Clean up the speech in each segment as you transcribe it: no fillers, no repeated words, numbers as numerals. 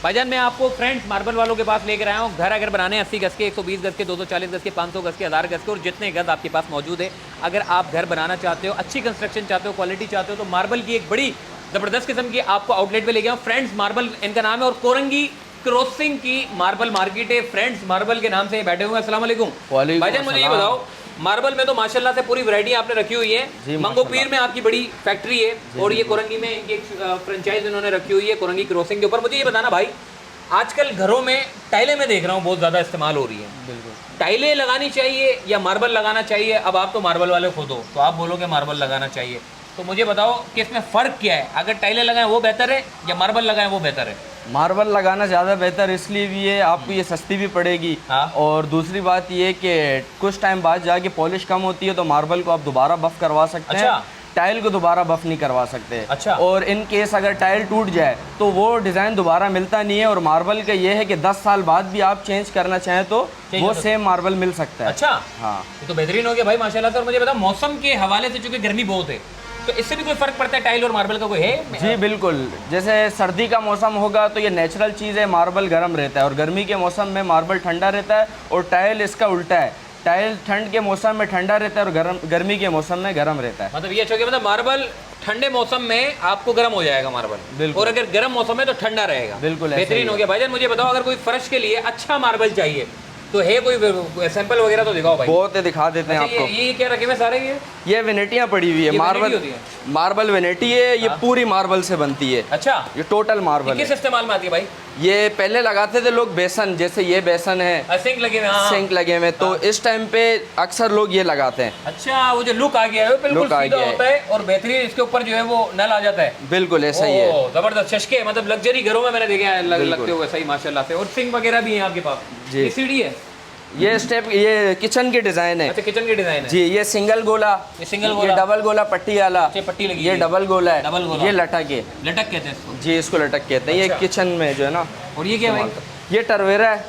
भाईजान मैं आपको फ्रेंड्स मार्बल वालों के पास लेकर आया हूँ। घर अगर बनाने 80 गज के, 120 गज के, 240 गज के, 500 गज के, 1000 गज के और जितने गज आपके पास मौजूद है, अगर आप घर बनाना चाहते हो, अच्छी कंस्ट्रक्शन चाहते हो, क्वालिटी चाहते हो, तो मार्बल की एक बड़ी ज़बरदस्त किस्म की आपको आउटलेट पे ले गया हूँ। फ्रेंड्स मार्बल इनका नाम है और कोरंगी क्रॉसिंग की मार्बल मार्केट है। फ्रेंड्स मार्बल के नाम से बैठे हुए हैं। अस्सलाम वालेकुम भाईजान, मुझे ये बताओ मार्बल में तो माशाल्लाह से पूरी वैरायटी आपने रखी हुई है। मंगोपीर में आपकी बड़ी फैक्ट्री है और ये कोरंगी में इनकी एक फ्रेंचाइज इन्होंने रखी हुई है कोरंगी क्रॉसिंग के ऊपर। मुझे ये बताना भाई, आजकल घरों में टाइलें मैं देख रहा हूँ बहुत ज़्यादा इस्तेमाल हो रही है। बिल्कुल। टाइलें लगानी चाहिए या मार्बल लगाना चाहिए? अब आप तो मार्बल वाले खुद हो, तो आप बोलोगे मार्बल लगाना चाहिए, तो मुझे बताओ कि इसमें फ़र्क क्या है? अगर टाइलें लगाएं वो बेहतर है या मार्बल लगाएं वो बेहतर है? मार्बल लगाना ज़्यादा बेहतर इसलिए भी है, आपको ये सस्ती भी पड़ेगी। हाँ। और दूसरी बात ये कि कुछ टाइम बाद जाके पॉलिश कम होती है तो मार्बल को आप दोबारा बफ करवा सकते हैं। अच्छा। टाइल को दोबारा बफ नहीं करवा सकते। अच्छा। और इन केस अगर टाइल टूट जाए तो वो डिज़ाइन दोबारा मिलता नहीं है। और मार्बल का ये है कि 10 साल बाद भी आप चेंज करना चाहें तो वो सेम मार्बल मिल सकता है। अच्छा। हाँ, ये तो बेहतरीन हो गया भाई माशाल्लाह से। और मुझे बताओ मौसम के हवाले से, चूंकि गर्मी बहुत है, तो इससे भी कोई फर्क पड़ता है टाइल और मार्बल का कोई है? जी बिल्कुल। जैसे सर्दी का मौसम होगा तो ये नेचुरल चीज़ है, मार्बल गर्म रहता है, और गर्मी के मौसम में मार्बल ठंडा रहता है। और टाइल इसका उल्टा है, टाइल ठंड के मौसम में ठंडा रहता है और गर्मी के मौसम में गर्म रहता है। मतलब ये अच्छा, मतलब मार्बल ठंडे मौसम में आपको गर्म हो जाएगा मार्बल, बिल्कुल। और अगर गर्म मौसम में तो ठंडा रहेगा। बिल्कुल बेहतरीन हो गया भाईजान। मुझे बताओ अगर कोई फर्श के लिए अच्छा मार्बल चाहिए तो है कोई सैंपल वगैरह तो दिखाओ भाई। बहुत है, दिखा देते हैं अच्छा, आपको। ये क्या रखे हुए सारे? ये वेनेटियाँ पड़ी हुई है, ये मार्बल वेनेटी होती है? मार्बल वेनेटी है, ये हाँ। पूरी मार्बल से बनती है। अच्छा, ये टोटल मार्बल किस है। इस्तेमाल में आती है भाई? ये पहले लगाते थे लोग बेसन, जैसे ये बेसन है, सिंक लगे हुए? हाँ। सिंक लगे हुए, तो इस टाइम पे अक्सर लोग ये लगाते हैं। अच्छा, वो जो लुक आ गया है वो बिल्कुल लुक आ सीधा गया है। होता है और बेहतरीन, इसके ऊपर जो है वो नल आ जाता है। बिल्कुल ऐसा ही है। ओह, जबरदस्त चशके, मतलब लग्जरी घरों में मैंने देखे हैं बिल्कुल। लगते हुए सही माशाल्लाह से। और सिंक वगैरह भी है आपके पास? जी। ये सीढ़ी है? ये स्टेप, ये किचन के डिजाइन है। अच्छा, किचन की डिजाइन है जी। ये सिंगल गोला, ये सिंगल ये गोला, डबल गोला पट्टी वाला, अच्छा, पट्टी लगी ये है। डबल गोला है, डबल गोला। ये लटक है। लटक कहते हैं इसको? जी, इसको लटक कहते हैं। ये अच्छा। किचन में जो है ना। और ये क्या भाई? ये टरवेरा है।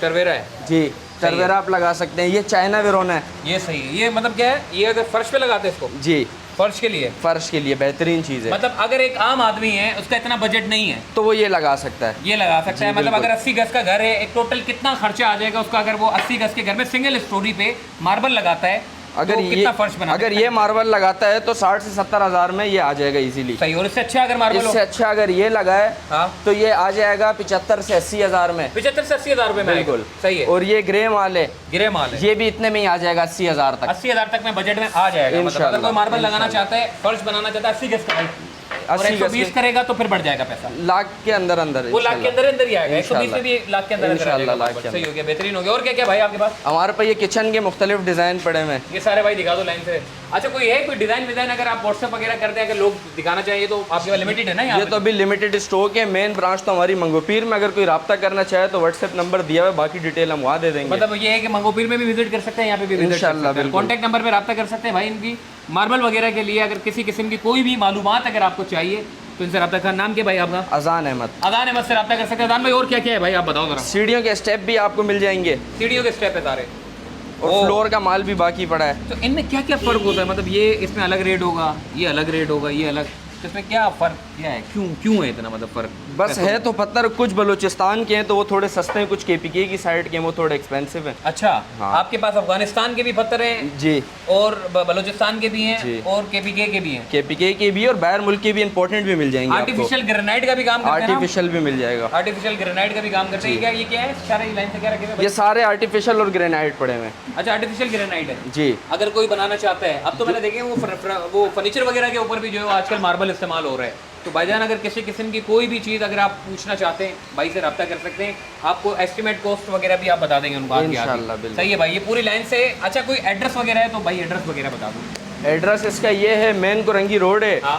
टरवेरा है? जी, टरवेरा आप लगा सकते हैं। ये चाइना वेरोना है। ये सही है। ये मतलब क्या है, ये अगर फर्श पे लगाते हैं इसको? जी, फर्श के लिए? फर्श के लिए बेहतरीन चीज़ है। मतलब अगर एक आम आदमी है, उसका इतना बजट नहीं है, तो वो ये लगा सकता है। ये लगा सकता है। मतलब बिल्कुल। अगर 80 गज का घर है, एक टोटल कितना खर्चा आ जाएगा उसका अगर वो 80 गज के घर में सिंगल स्टोरी पे मार्बल लगाता है? अगर तो ये कितना फर्श बना अगर ये मार्बल लगाता है तो 60 से 70 हज़ार में ये आ जाएगा इजीली। सही। और इससे अच्छा अगर मार्बल हो? इससे अच्छा अगर ये लगाए हाँ। तो ये आ जाएगा 75 से 80 हज़ार में। 75 से 80 हजार रुपए में? बिल्कुल सही है। और ये ग्रे माल है, गिरे माल है? ये भी इतने में ही आ जाएगा 80 हज़ार तक। 80 हजार तक में बजट में आ जाएगा। मतलब अगर इंशाल्लाह, कोई मार्बल लगाना इंशाल्लाह। चाहता है, फर्श बनाना चाहता है 80 गज का, और 80 गज 120 के करेगा तो फिर बढ़ जाएगा पैसा। लाख के अंदर अंदर। वो लाख के अंदर अंदर ही आएगा। 120 में भी लाख के अंदर अंदर आ इंशाल्लाह जाएगा लाख मार्बल। के सही अंदर। हो गया, बेहतरीन हो गया। और क्या क्या भाई आपके पास? हमारे पास ये किचन के मुख्तलिफ डिज़ाइन पड़े हुए हैं। ये सारे भाई दिखा दो लाइन से। अच्छा, कोई है कोई डिजाइन विजाइन अगर आप व्हाट्सएप वगैरह करते हैं, अगर लोग दिखाना चाहिए तो आपके पास लिमिटेड है ना? ये तो अभी लिमिटेड स्टॉक है। मेन ब्रांच तो हमारी मंगोपीर में, अगर कोई रब्ता करना चाहे तो व्हाट्सएप नंबर दिया हुआ है, बाकी डिटेल हम वहाँ दे देंगे। मतलब ये है कि मंगोपीर में भी विजिट कर सकते हैं, यहाँ पे भी विजिट कर इंशाल्लाह, सकते हैं। बिल्कुल। कॉन्टैक्ट नंबर पे रब्ता कर सकते हैं भाई इनकी मार्बल वगैरह के लिए। अगर किसी किस्म की कोई भी मालूमात अगर आपको चाहिए तो इनसे रब्ता कर। नाम क्या भाई आपका? अजान अहमद। अदान अहमद से रब्ता कर सकते हैं। अदान भाई और क्या क्या है भाई आप बताओ जरा। सीढ़ियों के स्टेप भी आपको मिल जाएंगे सीढ़ियों के स्टेप है सारे, और फ्लोर का माल भी बाकी पड़ा है। तो इनमें क्या क्या फ़र्क होता है? मतलब ये इसमें अलग रेट होगा, ये अलग रेट होगा, ये अलग, तो इसमें क्या फ़र्क क्या है? क्यों है इतना मतलब फ़र्क? बस है तो पत्थर कुछ बलूचिस्तान के हैं तो वो थोड़े सस्ते हैं, कुछ केपीके की साइड के हैं वो थोड़े एक्सपेंसिव हैं। अच्छा। हाँ। आपके पास अफगानिस्तान के भी पत्थर हैं जी, और बलूचिस्तान के भी जी। हैं और केपीके के भी हैं? केपीके के भी और बाहर मुल्क के भी इंपोर्टेंट भी मिल जाएंगे। आर्टिफिशियल ग्रेनाइट का भी काम करते हैं ना? आर्टिफिशियल भी मिल जाएगा। आर्टिफिशियल ग्रेनाइट का भी काम करते हैं। क्या ये क्या है सारे लाइन से क्या रखे हुए ये हैं? सारे आर्टिफिशियल और ग्रेनाइट पड़े हुए हैं। अच्छा, आर्टिफिशियल ग्रेनाइट है। जी। अगर कोई बनाना चाहता है, अब तो मैंने देखे वो फर्नीचर वगैरह के ऊपर भी जो है आजकल मार्बल इस्तेमाल हो रहा है। तो भाईजान अगर किसी किस्म की कोई भी चीज़ अगर आप पूछना चाहते हैं भाई से रब्ता कर सकते हैं। आपको एस्टिमेट कॉस्ट वगैरह भी आप बता देंगे उनको आगे आगे। इंशाल्लाह, बिल्कुल। सही है भाई, ये पूरी लाइन से। अच्छा, कोई एड्रेस वगैरह है तो भाई एड्रेस वगैरह बता दो। एड्रेस इसका ये है, मेन कोरंगी रोड है। हाँ।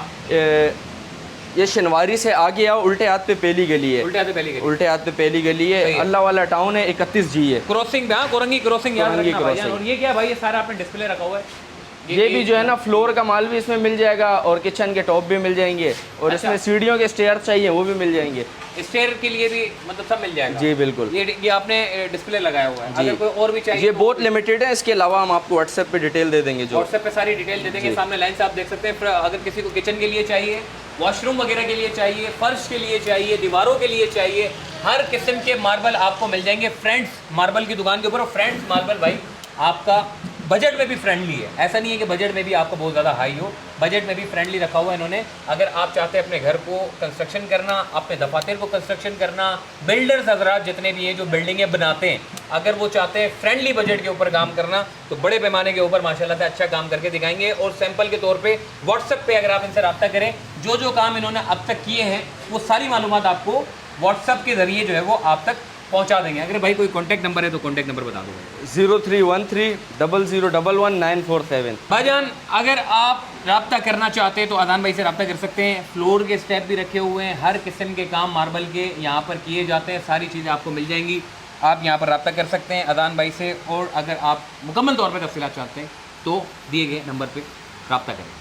ये शनवारी से आगे आओ, उल्टे हाथ पे पहली गली है। उल्टे हाथ पे पहली गली, उल्टे हाथ पे पहली गली है। सही है। अल्लाह वाला टाउन है, 31 जी है। क्रॉसिंग पे। हाँ, कोरंगी क्रॉसिंग याद कोरंगी रखना भाईजान। क्रॉसिंग। और ये क्या भाई, ये सारा आपने डिस्प्ले रखा हुआ है? ये भी जो है ना फ्लोर का माल भी इसमें मिल जाएगा और किचन के टॉप भी मिल जाएंगे, और अच्छा। इसमें सीढ़ियों के स्टेयर चाहिए वो भी मिल जाएंगे। स्टेयर के लिए भी मतलब सब मिल जाएगा? जी बिल्कुल। ये आपने डिस्प्ले लगाया हुआ है। जी। अगर कोई और भी चाहिए ये तो बहुत लिमिटेड है, इसके अलावा हम आपको व्हाट्सएप पे डिटेल दे देंगे। जो व्हाट्सएप पे सारी डिटेल दे देंगे, सामने लाइन से आप देख सकते हैं। फिर अगर किसी को किचन के लिए चाहिए, वॉशरूम वगैरह के लिए चाहिए, फर्श के लिए चाहिए, दीवारों के लिए चाहिए, हर किस्म के मार्बल आपको मिल जाएंगे फ्रेंड्स मार्बल की दुकान के ऊपर। और फ्रेंड्स मार्बल भाई आपका बजट में भी फ्रेंडली है, ऐसा नहीं है कि बजट में भी आपका बहुत ज़्यादा हाई हो, बजट में भी फ्रेंडली रखा हुआ है इन्होंने। अगर आप चाहते हैं अपने घर को कंस्ट्रक्शन करना, अपने दफातर को कंस्ट्रक्शन करना, बिल्डर्स हजरात जितने भी हैं जो बिल्डिंगें बनाते हैं, अगर वो चाहते हैं फ्रेंडली बजट के ऊपर काम करना तो बड़े पैमाने के ऊपर माशाल्लाह से अच्छा काम करके दिखाएंगे। और सैंपल के तौर पे व्हाट्सएप पे अगर आप इनसे रब्ता करें, जो जो काम इन्होंने अब तक किए हैं वो सारी मालूमात आपको व्हाट्सएप के ज़रिए जो है वो आप तक पहुंचा देंगे। अगर भाई कोई कॉन्टैक्ट नंबर है तो कॉन्टैक्ट नंबर बता दो। 03130011 भाईजान अगर आप रब्ता करना चाहते हैं तो अदान भाई से रब्ता कर सकते हैं। फ्लोर के स्टेप भी रखे हुए हैं, हर किस्म के काम मार्बल के यहाँ पर किए जाते हैं, सारी चीज़ें आपको मिल जाएंगी। आप यहाँ पर रब्ता कर सकते हैं अदान भाई से। और अगर आप मुकम्मल तौर पर तफसीलात चाहते हैं तो दिए गए नंबर पर रब्ता करें।